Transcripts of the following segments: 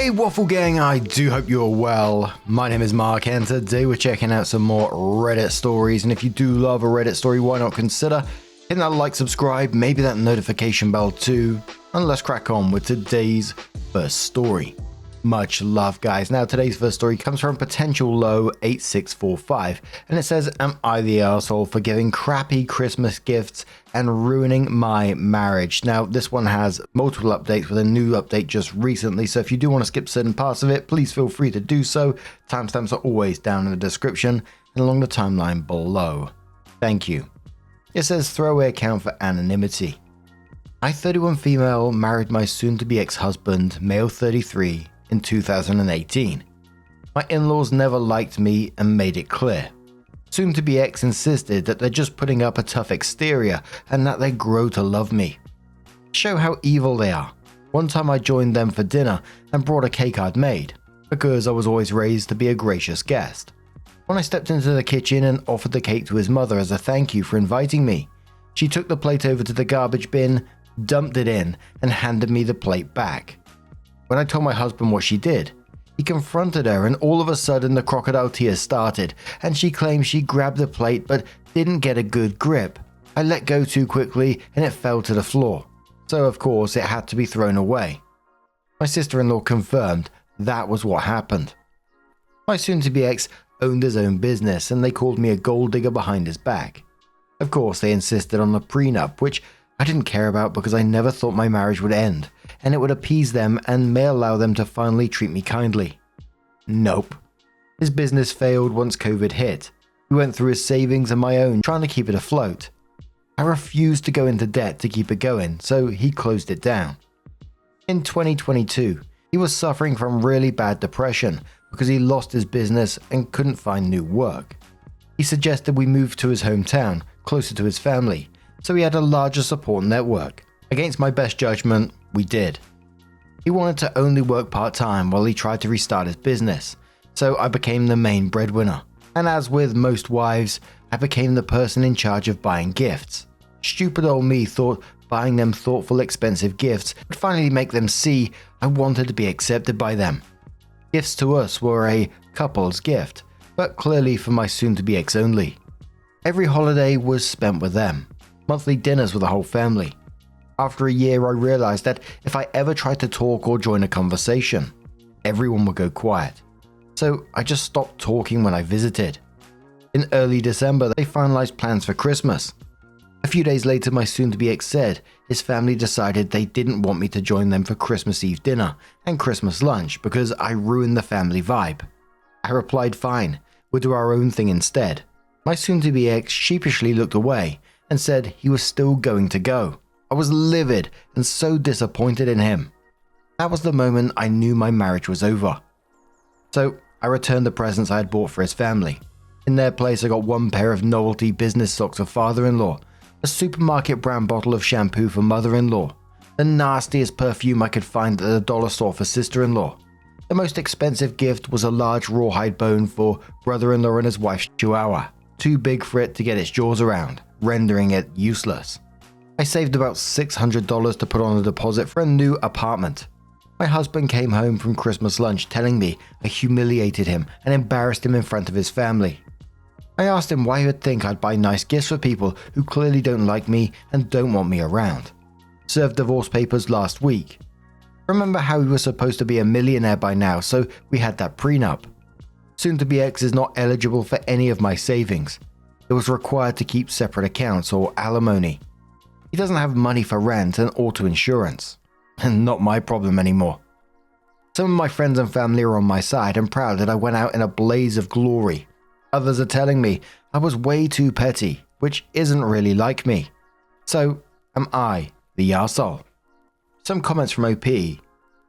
Hey Waffle Gang, I do hope you're well. My name is Mark and today we're checking out some more Reddit stories, and if you do love a Reddit story, why not consider hitting that like, subscribe, maybe that notification bell too, and let's crack on with today's first story. Much love guys. Now today's first story comes from Potential Low 8645 and it says, am I the asshole for giving crappy Christmas gifts and ruining my marriage? Now this one has multiple updates with a new update just recently, so if you do want to skip certain parts of it, please feel free to do so. Timestamps are always down in the description and along the timeline below. Thank you. It says throwaway account for anonymity. I 31 female married my soon-to-be ex-husband, male 33, in 2018. My in-laws never liked me and made it clear. Soon-to-be ex insisted that they're just putting up a tough exterior and that they grow to love me. Show how evil they are. One time I joined them for dinner and brought a cake I'd made, because I was always raised to be a gracious guest. When I stepped into the kitchen and offered the cake to his mother as a thank you for inviting me, she took the plate over to the garbage bin, dumped it in, and handed me the plate back. When I told my husband what she did, he confronted her and all of a sudden the crocodile tears started and she claimed she grabbed the plate but didn't get a good grip. I let go too quickly and it fell to the floor. So of course it had to be thrown away. My sister-in-law confirmed that was what happened. My soon-to-be ex owned his own business and they called me a gold digger behind his back. Of course they insisted on a prenup, which I didn't care about because I never thought my marriage would end, and it would appease them and may allow them to finally treat me kindly. Nope. His business failed once COVID hit. He went through his savings and my own trying to keep it afloat. I refused to go into debt to keep it going, so he closed it down. In 2022, he was suffering from really bad depression because he lost his business and couldn't find new work. He suggested we move to his hometown, closer to his family, so he had a larger support network. Against my best judgment, we did. He wanted to only work part-time while he tried to restart his business, so I became the main breadwinner. And as with most wives, I became the person in charge of buying gifts. Stupid old me thought buying them thoughtful, expensive gifts would finally make them see I wanted to be accepted by them. Gifts to us were a couple's gift, but clearly for my soon-to-be ex only. Every holiday was spent with them. Monthly dinners with the whole family. After a year, I realized that if I ever tried to talk or join a conversation, everyone would go quiet. So I just stopped talking when I visited. In early December, they finalized plans for Christmas. A few days later, my soon-to-be ex said his family decided they didn't want me to join them for Christmas Eve dinner and Christmas lunch because I ruined the family vibe. I replied, fine, we'll do our own thing instead. My soon-to-be ex sheepishly looked away and said he was still going to go. I was livid and so disappointed in him. That was the moment I knew my marriage was over. So I returned the presents I had bought for his family. In their place I got one pair of novelty business socks for father-in-law, a supermarket brand bottle of shampoo for mother-in-law, the nastiest perfume I could find at the dollar store for sister-in-law. The most expensive gift was a large rawhide bone for brother-in-law and his wife's chihuahua, too big for it to get its jaws around, rendering it useless. I saved about $600 to put on a deposit for a new apartment. My husband came home from Christmas lunch telling me I humiliated him and embarrassed him in front of his family. I asked him why he would think I'd buy nice gifts for people who clearly don't like me and don't want me around. Served divorce papers last week. Remember how he was supposed to be a millionaire by now, so we had that prenup. Soon-to-be ex is not eligible for any of my savings. It was required to keep separate accounts or alimony. He doesn't have money for rent and auto insurance. And not my problem anymore. Some of my friends and family are on my side and proud that I went out in a blaze of glory. Others are telling me I was way too petty, which isn't really like me. So, am I the arsehole? Some comments from OP.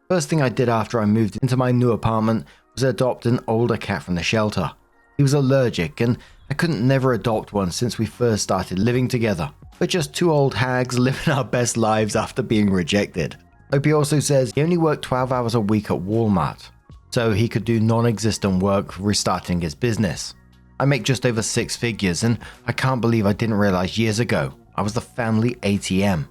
First thing I did after I moved into my new apartment was adopt an older cat from the shelter. He was allergic and I couldn't never adopt one since we first started living together. We're just two old hags living our best lives after being rejected. OP also says he only worked 12 hours a week at Walmart, so he could do non-existent work restarting his business. I make just over 6 figures and I can't believe I didn't realize years ago I was the family ATM.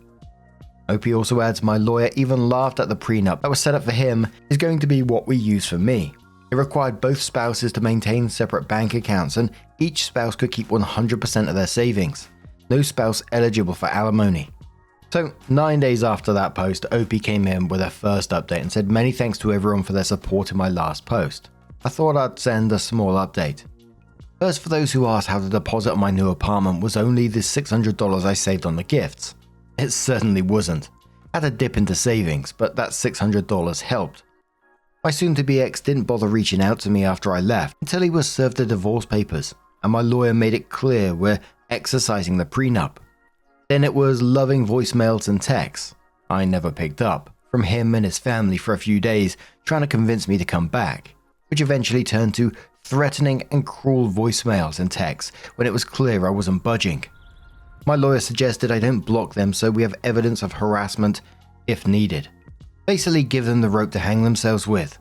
OP also adds, my lawyer even laughed at the prenup that was set up for him is going to be what we use for me. It required both spouses to maintain separate bank accounts and each spouse could keep 100% of their savings. No spouse eligible for alimony. So 9 days after that post, OP came in with her first update and said many thanks to everyone for their support in my last post. I thought I'd send a small update. First, for those who asked how the deposit on my new apartment was only the $600 I saved on the gifts. It certainly wasn't. I had a dip into savings, but that $600 helped. My soon-to-be ex didn't bother reaching out to me after I left until he was served the divorce papers, and my lawyer made it clear we're exercising the prenup. Then it was loving voicemails and texts I never picked up from him and his family for a few days trying to convince me to come back, which eventually turned to threatening and cruel voicemails and texts when it was clear I wasn't budging. My lawyer suggested I don't block them so we have evidence of harassment if needed. Basically give them the rope to hang themselves with.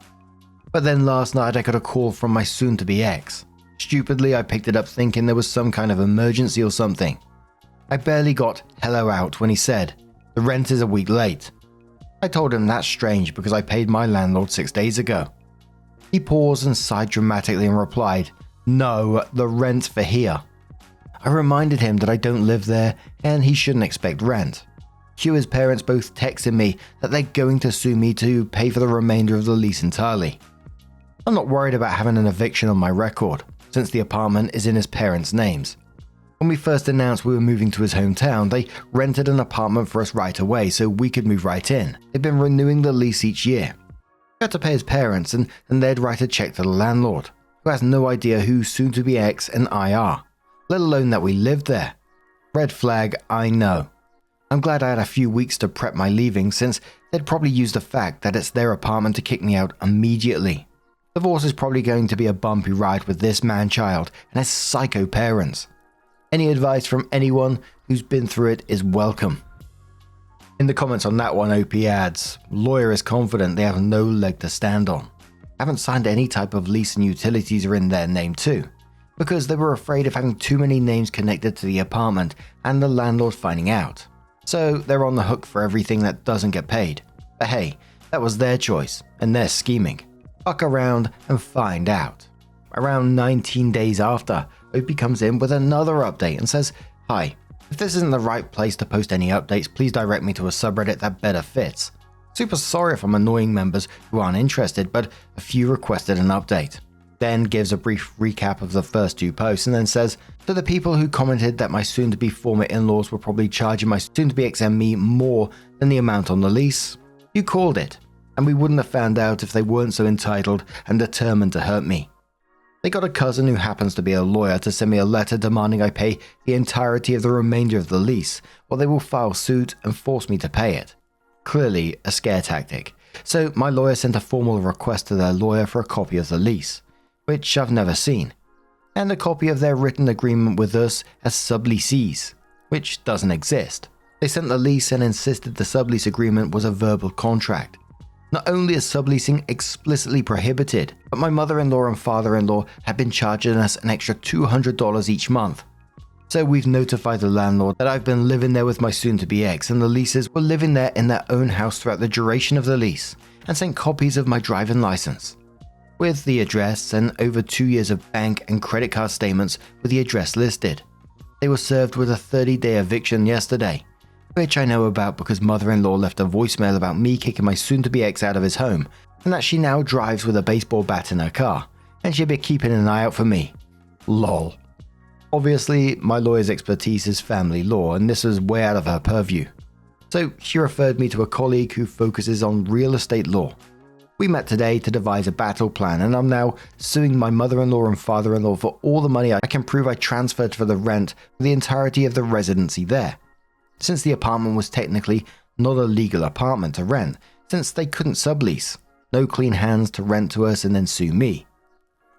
But then last night I got a call from my soon-to-be ex. Stupidly I picked it up thinking there was some kind of emergency or something. I barely got hello out when he said, the rent is a week late. I told him that's strange because I paid my landlord 6 days ago. He paused and sighed dramatically and replied, no, the rent's for here. I reminded him that I don't live there and he shouldn't expect rent. Hugh's parents both texted me that they're going to sue me to pay for the remainder of the lease entirely. I'm not worried about having an eviction on my record, since the apartment is in his parents' names. When we first announced we were moving to his hometown, they rented an apartment for us right away so we could move right in. They've been renewing the lease each year. We had to pay his parents and they'd write a check to the landlord, who has no idea who soon-to-be ex and I are, let alone that we lived there. Red flag, I know. I'm glad I had a few weeks to prep my leaving since they'd probably use the fact that it's their apartment to kick me out immediately. Divorce is probably going to be a bumpy ride with this man-child and his psycho parents. Any advice from anyone who's been through it is welcome. In the comments on that one, OP adds, lawyer is confident they have no leg to stand on. Haven't signed any type of lease and utilities are in their name too, because they were afraid of having too many names connected to the apartment and the landlord finding out. So they're on the hook for everything that doesn't get paid. But hey, that was their choice and their scheming. Fuck around and find out. Around 19 days after, OP comes in with another update and says, hi, if this isn't the right place to post any updates, please direct me to a subreddit that better fits. Super sorry if I'm annoying members who aren't interested, but a few requested an update. Then gives a brief recap of the first two posts and then says, to the people who commented that my soon-to-be former in-laws were probably charging my soon-to-be ex and me more than the amount on the lease, you called it, and we wouldn't have found out if they weren't so entitled and determined to hurt me. They got a cousin who happens to be a lawyer to send me a letter demanding I pay the entirety of the remainder of the lease, or they will file suit and force me to pay it. Clearly a scare tactic, so my lawyer sent a formal request to their lawyer for a copy of the lease, which I've never seen, and a copy of their written agreement with us as subleasees, which doesn't exist. They sent the lease and insisted the sublease agreement was a verbal contract. Not only is subleasing explicitly prohibited, but my mother-in-law and father-in-law have been charging us an extra $200 each month. So we've notified the landlord that I've been living there with my soon-to-be ex and the leases were living there in their own house throughout the duration of the lease, and sent copies of my driving license, with the address and over 2 years of bank and credit card statements with the address listed. They were served with a 30-day eviction yesterday, which I know about because mother-in-law left a voicemail about me kicking my soon-to-be ex out of his home and that she now drives with a baseball bat in her car and she'll be keeping an eye out for me. Lol. Obviously, my lawyer's expertise is family law and this is way out of her purview. So she referred me to a colleague who focuses on real estate law. We met today to devise a battle plan and I'm now suing my mother-in-law and father-in-law for all the money I can prove I transferred for the rent for the entirety of the residency there, since the apartment was technically not a legal apartment to rent, since they couldn't sublease. No clean hands to rent to us and then sue me.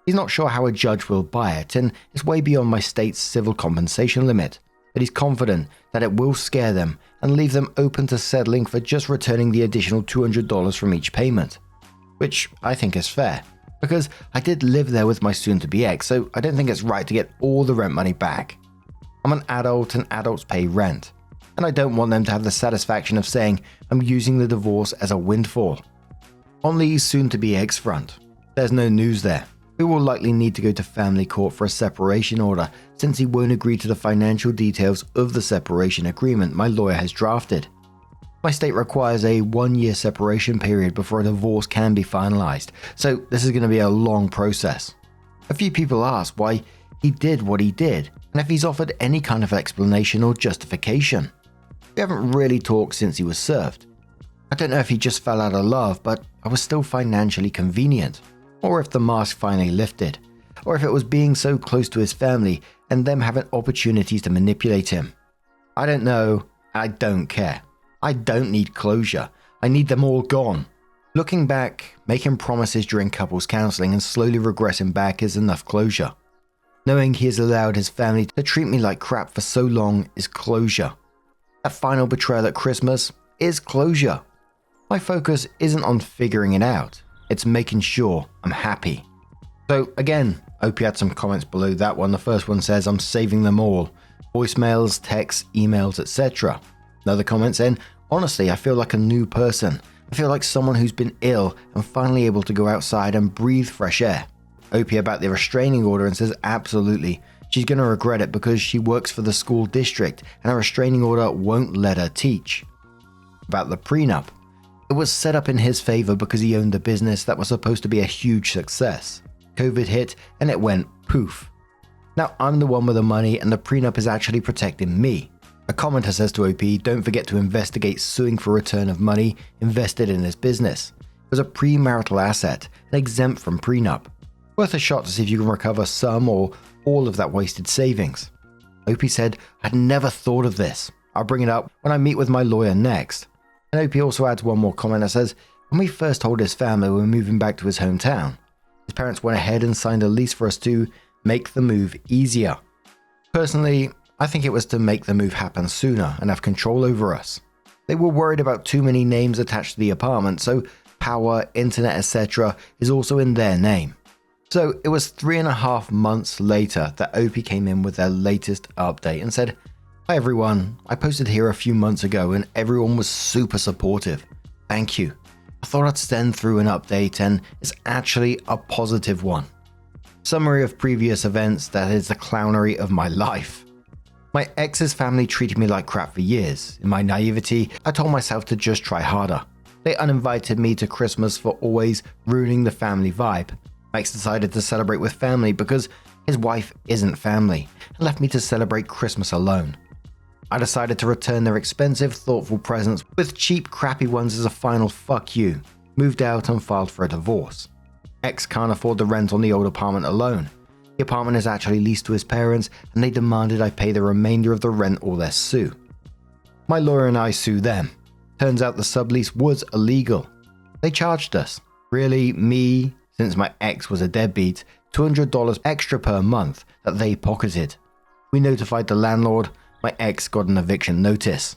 He's not sure how a judge will buy it, and it's way beyond my state's civil compensation limit, but he's confident that it will scare them and leave them open to settling for just returning the additional $200 from each payment. Which I think is fair, because I did live there with my soon-to-be ex, so I don't think it's right to get all the rent money back. I'm an adult and adults pay rent. and I don't want them to have the satisfaction of saying I'm using the divorce as a windfall. On the soon-to-be ex front, there's no news there. We will likely need to go to family court for a separation order since he won't agree to the financial details of the separation agreement my lawyer has drafted. My state requires a 1-year separation period before a divorce can be finalized, so this is going to be a long process. A few people asked why he did what he did and if he's offered any kind of explanation or justification. We haven't really talked since he was served. I don't know if he just fell out of love, but I was still financially convenient, or if the mask finally lifted, or if it was being so close to his family and them having opportunities to manipulate him. I don't know, I don't care. I don't need closure. I need them all gone. Looking back, making promises during couples counseling and slowly regressing back is enough closure. Knowing he has allowed his family to treat me like crap for so long is closure. That final betrayal at Christmas is closure. My focus isn't on figuring it out. It's making sure I'm happy. So again, hope you had some comments below that one. The first one says, I'm saving them all. Voicemails, texts, emails, etc. Another comment saying, honestly, I feel like a new person. I feel like someone who's been ill and finally able to go outside and breathe fresh air. Opie about the restraining order and says, absolutely. She's going to regret it because she works for the school district and a restraining order won't let her teach. About the prenup. It was set up in his favor because he owned a business that was supposed to be a huge success. COVID hit and it went poof. Now I'm the one with the money and the prenup is actually protecting me. A commenter says to OP, don't forget to investigate suing for return of money invested in his business. It was a premarital asset and exempt from prenup. Worth a shot to see if you can recover some or all of that wasted savings. OP said, I'd never thought of this. I'll bring it up when I meet with my lawyer next. And OP also adds one more comment that says, when we first told his family we were moving back to his hometown, his parents went ahead and signed a lease for us to make the move easier. Personally, I think it was to make the move happen sooner and have control over us. They were worried about too many names attached to the apartment, so power, internet, etc. is also in their name. So it was 3.5 months later that OP came in with their latest update and said, hi everyone, I posted here a few months ago and everyone was super supportive. Thank you. I thought I'd send through an update and it's actually a positive one. Summary of previous events, that is the clownery of my life. My ex's family treated me like crap for years. In my naivety, I told myself to just try harder. They uninvited me to Christmas for always ruining the family vibe. My ex decided to celebrate with family because his wife isn't family and left me to celebrate Christmas alone. I decided to return their expensive, thoughtful presents with cheap, crappy ones as a final fuck you. Moved out and filed for a divorce. Ex can't afford the rent on the old apartment alone. The apartment is actually leased to his parents and they demanded I pay the remainder of the rent or their sue. My lawyer and I sue them. Turns out the sublease was illegal. They charged us. Really, me, since my ex was a deadbeat, $200 extra per month that they pocketed. We notified the landlord. My ex got an eviction notice.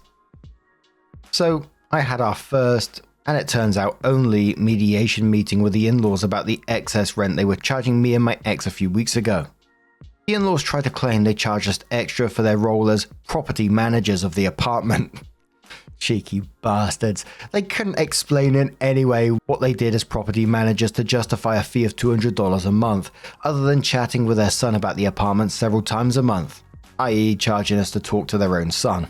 So I had our first, and it turns out only, mediation meeting with the in-laws about the excess rent they were charging me and my ex a few weeks ago. The in-laws tried to claim they charged us extra for their role as property managers of the apartment. Cheeky bastards. They couldn't explain in any way what they did as property managers to justify a fee of $200 a month, other than chatting with their son about the apartment several times a month, i.e. charging us to talk to their own son.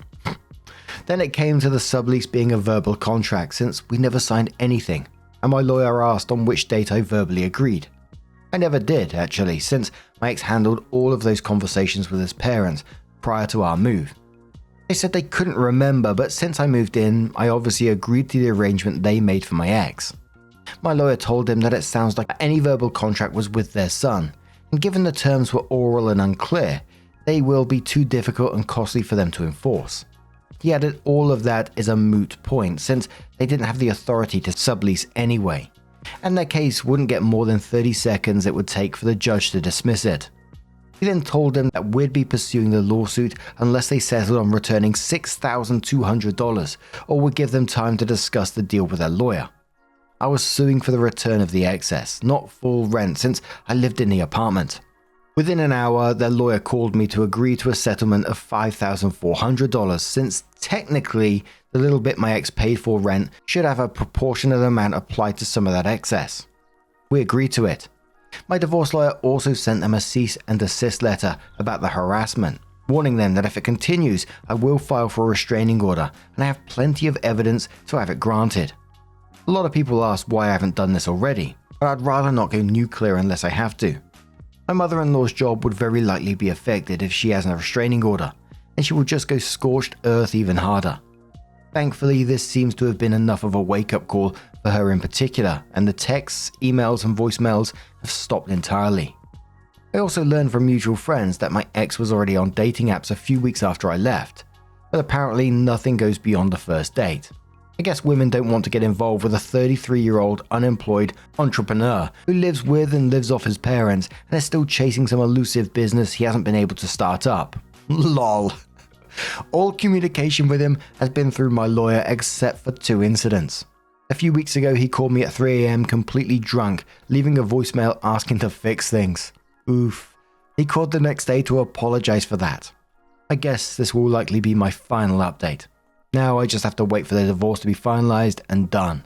Then it came to the sublease being a verbal contract since we never signed anything, and my lawyer asked on which date I verbally agreed. I never did, actually, since my ex handled all of those conversations with his parents prior to our move. They said they couldn't remember, but since I moved in, I obviously agreed to the arrangement they made for my ex. My lawyer told him that it sounds like any verbal contract was with their son, and given the terms were oral and unclear, they will be too difficult and costly for them to enforce. He added all of that is a moot point since they didn't have the authority to sublease anyway, and their case wouldn't get more than 30 seconds it would take for the judge to dismiss it. He then told them that we'd be pursuing the lawsuit unless they settled on returning $6,200 or would give them time to discuss the deal with their lawyer. I was suing for the return of the excess, not full rent since I lived in the apartment. Within an hour, their lawyer called me to agree to a settlement of $5,400 since technically the little bit my ex paid for rent should have a proportionate amount applied to some of that excess. We agreed to it. My divorce lawyer also sent them a cease and desist letter about the harassment, warning them that if it continues, I will file for a restraining order and I have plenty of evidence to have it granted. A lot of people ask why I haven't done this already, but I'd rather not go nuclear unless I have to. My mother-in-law's job would very likely be affected if she has a restraining order, and she will just go scorched earth even harder. Thankfully, this seems to have been enough of a wake-up call for her in particular, and the texts, emails, and voicemails have stopped entirely. I also learned from mutual friends that my ex was already on dating apps a few weeks after I left, but apparently nothing goes beyond the first date. I guess women don't want to get involved with a 33-year-old unemployed entrepreneur who lives with and lives off his parents and is still chasing some elusive business he hasn't been able to start up. Lol. All communication with him has been through my lawyer except for 2 incidents. A few weeks ago he called me at 3 a.m. completely drunk, leaving a voicemail asking to fix things. Oof. He called the next day to apologize for that. I guess this will likely be my final update. Now I just have to wait for the divorce to be finalized and done.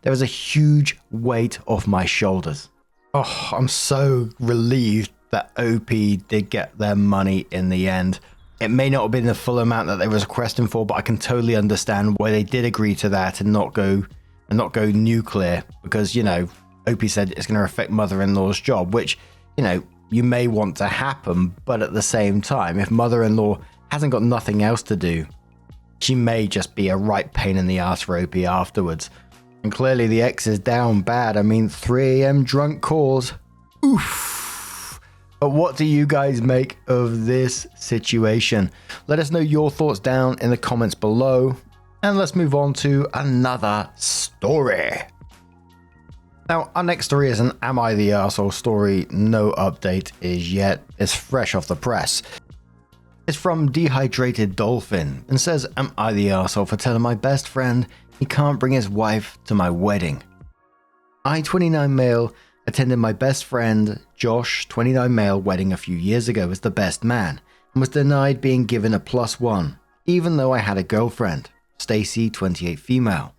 There is a huge weight off my shoulders. Oh, I'm so relieved that OP did get their money in the end. It may not have been the full amount that they were requesting for, but I can totally understand why they did agree to that and not go nuclear because, OP said it's going to affect mother-in-law's job, which, you may want to happen, but at the same time, if mother-in-law hasn't got nothing else to do, she may just be a right pain in the ass for OP afterwards. And clearly the ex is down bad. 3 a.m. drunk calls. Oof. But what do you guys make of this situation? Let us know your thoughts down in the comments below. And let's move on to another story. Now, our next story is an Am I the Arsehole story. No update is yet. It's fresh off the press. It's from DehydratedDolphin and says, am I the arsehole for telling my best friend he can't bring his wife to my wedding? I, 29 male, attended my best friend Josh, 29 male, wedding a few years ago as the best man and was denied being given a +1, even though I had a girlfriend, Stacy, 28 female.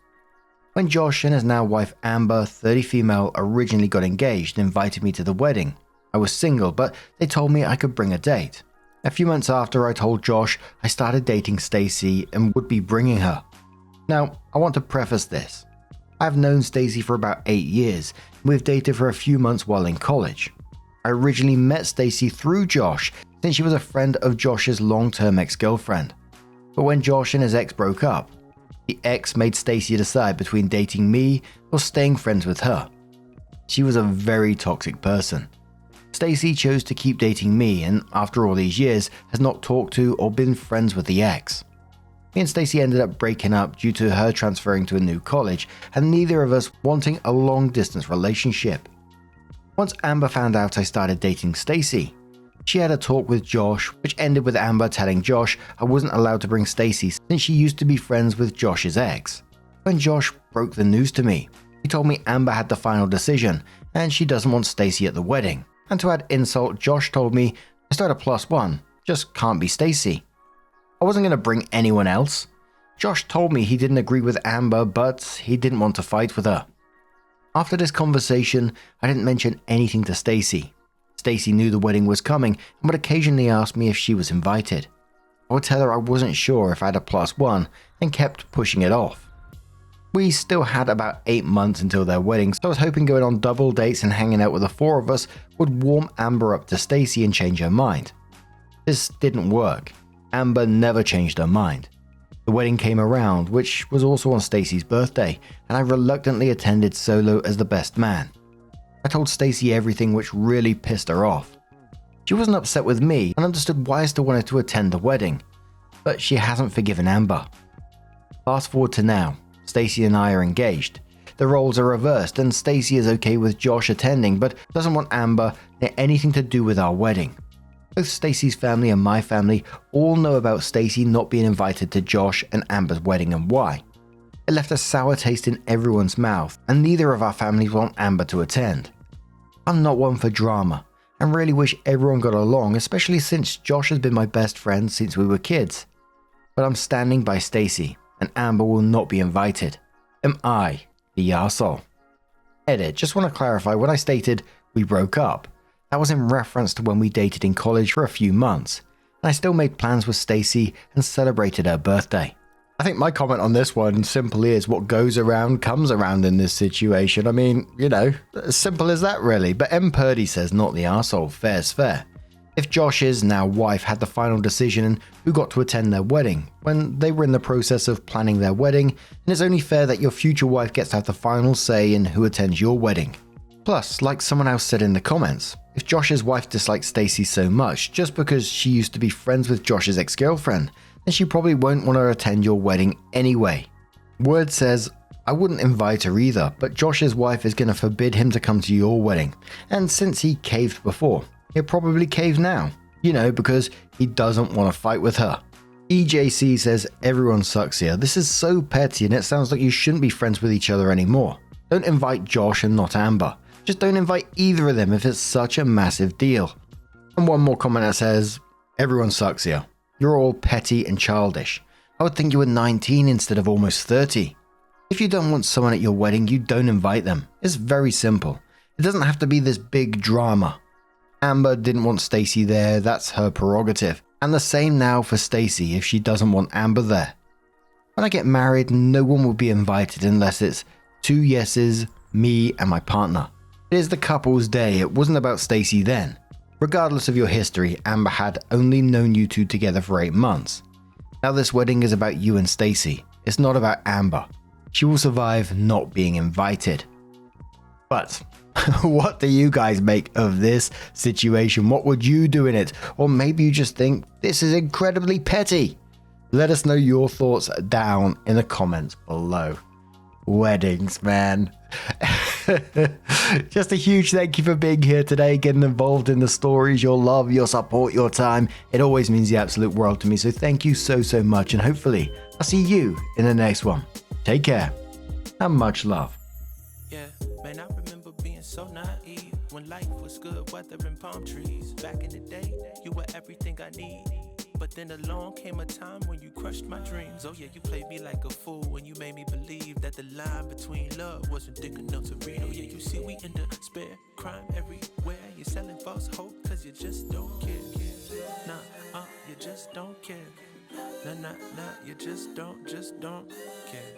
When Josh and his now wife Amber, 30 female, originally got engaged and invited me to the wedding, I was single, but they told me I could bring a date. A few months after I told Josh I started dating Stacy and would be bringing her. Now, I want to preface this. I've known Stacy for about 8 years, and we've dated for a few months while in college. I originally met Stacy through Josh, since she was a friend of Josh's long-term ex-girlfriend. But when Josh and his ex broke up, the ex made Stacy decide between dating me or staying friends with her. She was a very toxic person. Stacy chose to keep dating me and after all these years has not talked to or been friends with the ex. Me and Stacy ended up breaking up due to her transferring to a new college and neither of us wanting a long distance relationship. Once Amber found out I started dating Stacy, she had a talk with Josh which ended with Amber telling Josh I wasn't allowed to bring Stacy since she used to be friends with Josh's ex. When Josh broke the news to me, he told me Amber had the final decision and she doesn't want Stacy at the wedding. And to add insult, Josh told me I still had a +1, just can't be Stacy. I wasn't going to bring anyone else. Josh told me he didn't agree with Amber, but he didn't want to fight with her. After this conversation, I didn't mention anything to Stacy. Stacy knew the wedding was coming and would occasionally ask me if she was invited. I would tell her I wasn't sure if I had a +1 and kept pushing it off. We still had about 8 months until their wedding, so I was hoping going on double dates and hanging out with the 4 of us would warm Amber up to Stacy and change her mind. This didn't work. Amber never changed her mind. The wedding came around, which was also on Stacy's birthday, and I reluctantly attended solo as the best man. I told Stacy everything, which really pissed her off. She wasn't upset with me and understood why I still wanted to attend the wedding, but she hasn't forgiven Amber. Fast forward to now. Stacy and I are engaged. The roles are reversed and Stacy is okay with Josh attending but doesn't want Amber near anything to do with our wedding. Both Stacy's family and my family all know about Stacy not being invited to Josh and Amber's wedding and why. It left a sour taste in everyone's mouth and neither of our families want Amber to attend. I'm not one for drama and really wish everyone got along, especially since Josh has been my best friend since we were kids. But I'm standing by Stacy, and Amber will not be invited. Am I the arsehole? Edit, just want to clarify, when I stated we broke up, that was in reference to when we dated in college for a few months, and I still made plans with Stacy and celebrated her birthday. I think my comment on this one simply is what goes around comes around in this situation. I mean, you know, as simple as that really. But M. Purdy says not the arsehole, fair's fair. If Josh's now wife had the final decision in who got to attend their wedding, when they were in the process of planning their wedding, then it's only fair that your future wife gets to have the final say in who attends your wedding. Plus, like someone else said in the comments, if Josh's wife dislikes Stacy so much just because she used to be friends with Josh's ex-girlfriend, then she probably won't want to attend your wedding anyway. Word says, I wouldn't invite her either, but Josh's wife is going to forbid him to come to your wedding, and since he caved before, he'll probably cave now, you know, because he doesn't want to fight with her. EJC says, everyone sucks here. This is so petty and it sounds like you shouldn't be friends with each other anymore. Don't invite Josh and not Amber. Just don't invite either of them if it's such a massive deal. And one more comment that says, everyone sucks here. You're all petty and childish. I would think you were 19 instead of almost 30. If you don't want someone at your wedding, you don't invite them. It's very simple. It doesn't have to be this big drama. Amber didn't want Stacy there, that's her prerogative. And the same now for Stacy if she doesn't want Amber there. When I get married, no one will be invited unless it's 2 yeses, me and my partner. It is the couple's day, it wasn't about Stacy then. Regardless of your history, Amber had only known you two together for 8 months. Now this wedding is about you and Stacy. It's not about Amber. She will survive not being invited. But what do you guys make of this situation? What would you do in it? Or maybe you just think this is incredibly petty. Let us know your thoughts down in the comments below. Weddings, man. Just a huge thank you for being here today, getting involved in the stories, your love, your support, your time. It always means the absolute world to me. So thank you so much. And hopefully I'll see you in the next one. Take care and much love. Yeah, man, I remember being so naive when life was good, weather and palm trees. Back in the day, you were everything I need. But then along came a time when you crushed my dreams. Oh yeah, you played me like a fool when you made me believe that the line between love wasn't thick enough to read. Oh yeah, you see we in despair, crime everywhere. You're selling false hope cause you just don't care. Nah, you just don't care. Nah, you just don't care.